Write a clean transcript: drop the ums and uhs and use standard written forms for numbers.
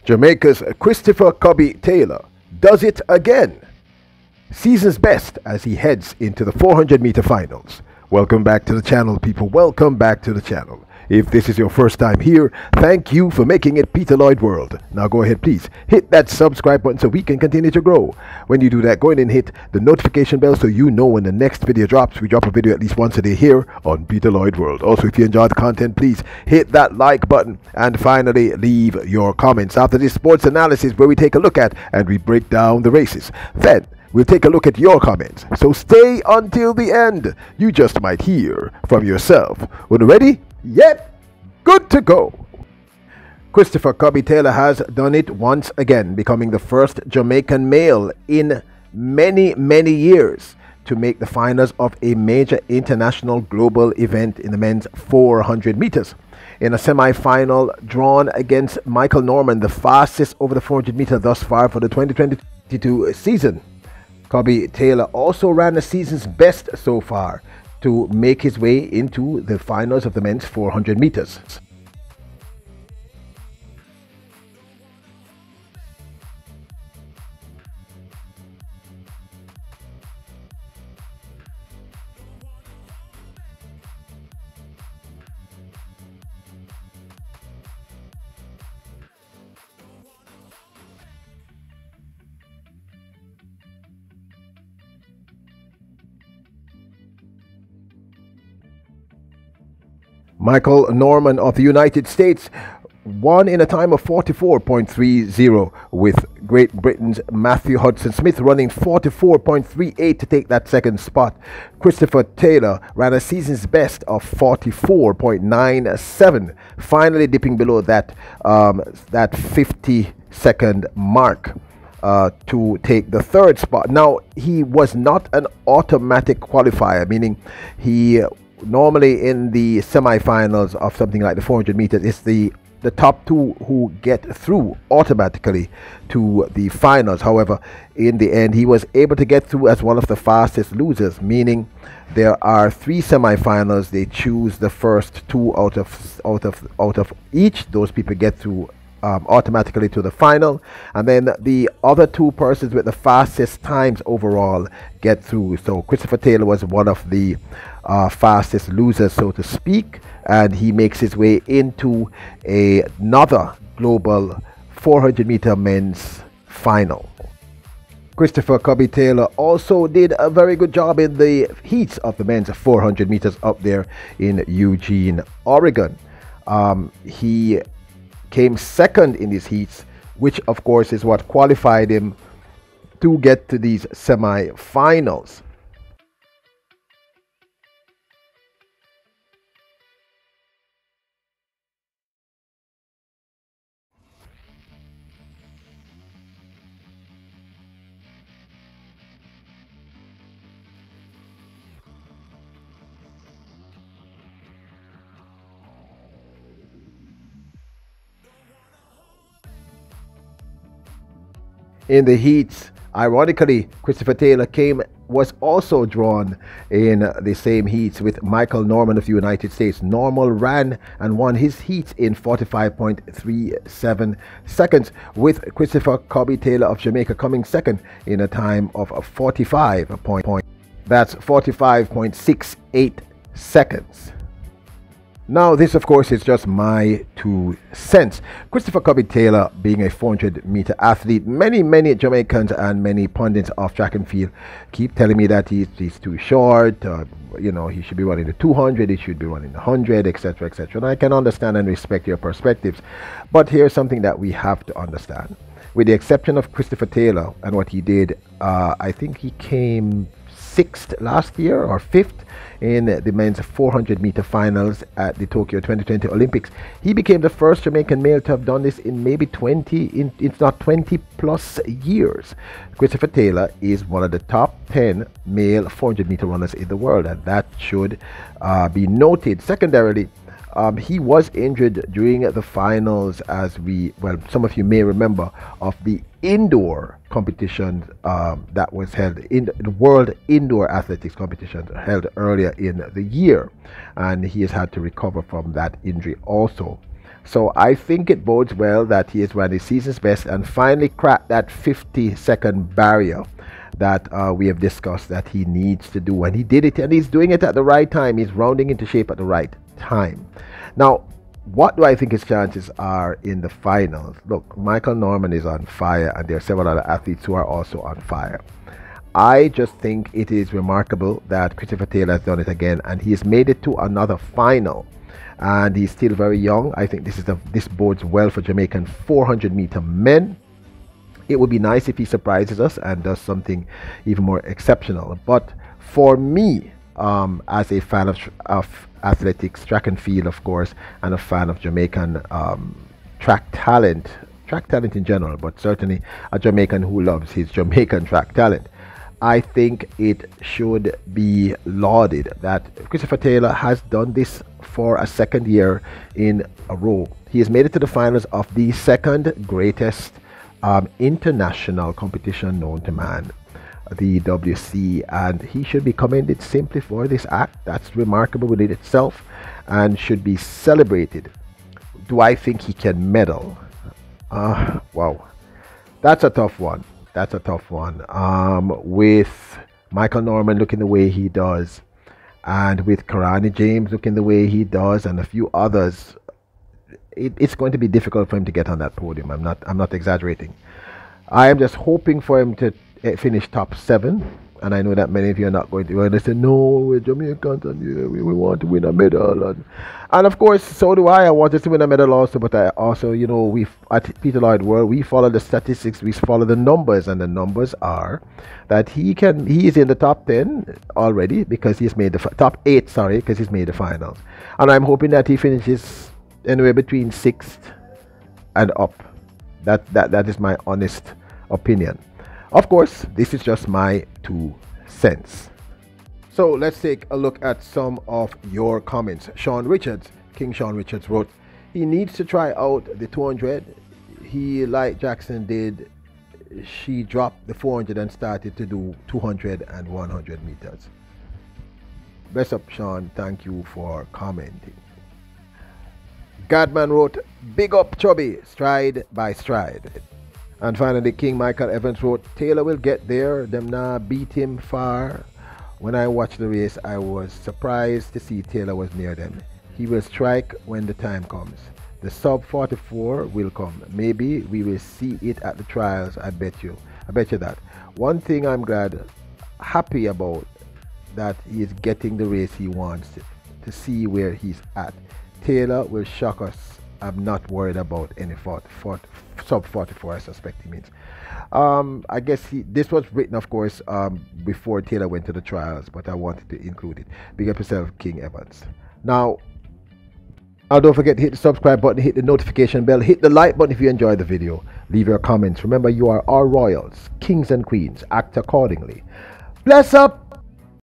Jamaica's Christopher Cubby Taylor does it again. Season's best as he heads into the 400-meter finals. Welcome back to the channel, people. Welcome back to the channel. If this is your first time here, thank you for making it Peter Lloyd World. Now go ahead, please. Hit that subscribe button so we can continue to grow. When you do that, go ahead and hit the notification bell so you know when the next video drops. We drop a video at least once a day here on Peter Lloyd World. Also, if you enjoy the content, please hit that like button. And finally, leave your comments after this sports analysis where we take a look at and we break down the races. Then, we'll take a look at your comments. So stay until the end. You just might hear from yourself. When ready? Yet, good to go. Christopher Cubby Taylor has done it once again, becoming the first Jamaican male in many, many years to make the finals of a major international global event in the men's 400 meters. In a semi-final drawn against Michael Norman, the fastest over the 400 meter thus far for the 2022 season. Cubby Taylor also ran the season's best so far to make his way into the finals of the men's 400 meters. Michael Norman of the United States won in a time of 44.30, with Great Britain's Matthew Hudson Smith running 44.38 to take that second spot. Christopher Taylor ran a season's best of 44.97, finally dipping below that 50-second mark to take the third spot. Now, he was not an automatic qualifier, meaning he normally in the semifinals of something like the 400 meters, it's the top two who get through automatically to the finals. However, in the end, he was able to get through as one of the fastest losers, meaning there are 3 semifinals. They choose the first 2 out of each. Those people get through automatically to the final, and then the other 2 persons with the fastest times overall get through. So Christopher Taylor was one of the fastest losers, so to speak, and he makes his way into another global 400 meter men's final. Christopher Cubby Taylor also did a very good job in the heats of the men's 400 meters up there in Eugene, Oregon. He came second in these heats, which of course is what qualified him to get to these semi-finals. In the heats, ironically, Christopher Taylor was also drawn in the same heats with Michael Norman of the United States. Norman ran and won his heats in 45.37 seconds, with Christopher Cubby Taylor of Jamaica coming second in a time of 45.68 seconds. Now, this, of course, is just my 2 cents. Christopher Cubby Taylor, being a 400-meter athlete, many Jamaicans and many pundits of track and field keep telling me that he's too short. You know, he should be running the 200, he should be running the 100, etc., etc. And I can understand and respect your perspectives. But here's something that we have to understand. With the exception of Christopher Taylor and what he did, I think he came 6th last year or 5th in the men's 400 meter finals at the Tokyo 2020 Olympics. He became the first Jamaican male to have done this in maybe 20 plus years. Christopher Taylor is one of the top 10 male 400 meter runners in the world, and that should be noted. Secondarily, he was injured during the finals, as some of you may remember, of the indoor competition that was held in the World Indoor Athletics competition held earlier in the year, and he has had to recover from that injury also. So I think it bodes well that he has run his season's best and finally cracked that 50-second barrier that we have discussed that he needs to do. And he did it, and he's doing it at the right time. He's rounding into shape at the right time. Now, what do I think his chances are in the finals? Look, Michael Norman is on fire, and there are several other athletes who are also on fire. I just think it is remarkable that Christopher Taylor has done it again, and he has made it to another final. And he's still very young. I think this bodes well for Jamaican 400-meter men. It would be nice if he surprises us and does something even more exceptional. But for me, as a fan of athletics, track and field, of course, and a fan of Jamaican track talent in general, but certainly a Jamaican who loves his Jamaican track talent, I think it should be lauded that Christopher Taylor has done this for a second year in a row. He has made it to the finals of the second greatest international competition known to man, the WC, and he should be commended simply for this act. That's remarkable within itself and should be celebrated. Do I think he can medal? Wow, that's a tough one. That's a tough one. With Michael Norman looking the way he does, and with Karani James looking the way he does, and a few others, it's going to be difficult for him to get on that podium. I'm not exaggerating. I am just hoping for him to finish top 7. And I know that many of you are not going to. Well, they say, no, we're Jamaicans and we want to win a medal. And of course, so do I. I want us to win a medal also. But I also, you know, at Peter Lloyd World, we follow the statistics, we follow the numbers. And the numbers are that he is in the top 10 already because he's made the top 8, sorry, because he's made the finals. And I'm hoping that he finishes anywhere between 6th and up. That is my honest opinion. Of course, this is just my 2 cents. So let's take a look at some of your comments. Sean Richards, King Sean Richards wrote, he needs to try out the 200. He, like Jackson did, she dropped the 400 and started to do 200 and 100 meters. Bless up, Sean. Thank you for commenting. Gadman wrote, big up Chubby, stride by stride. And finally, King Michael Evans wrote, Taylor will get there. Them nah beat him far. When I watched the race, I was surprised to see Taylor was near them. He will strike when the time comes. The sub 44 will come. Maybe we will see it at the trials. I bet you that. One thing I'm happy about, that he is getting the race he wants to see where he's at. Taylor will shock us. I'm not worried about any sub 44, I suspect he means. I guess this was written, of course, before Taylor went to the trials, but I wanted to include it. Big up yourself, King Evans. Now, don't forget to hit the subscribe button, hit the notification bell, hit the like button if you enjoyed the video. Leave your comments. Remember, you are our royals, kings and queens. Act accordingly. Bless up!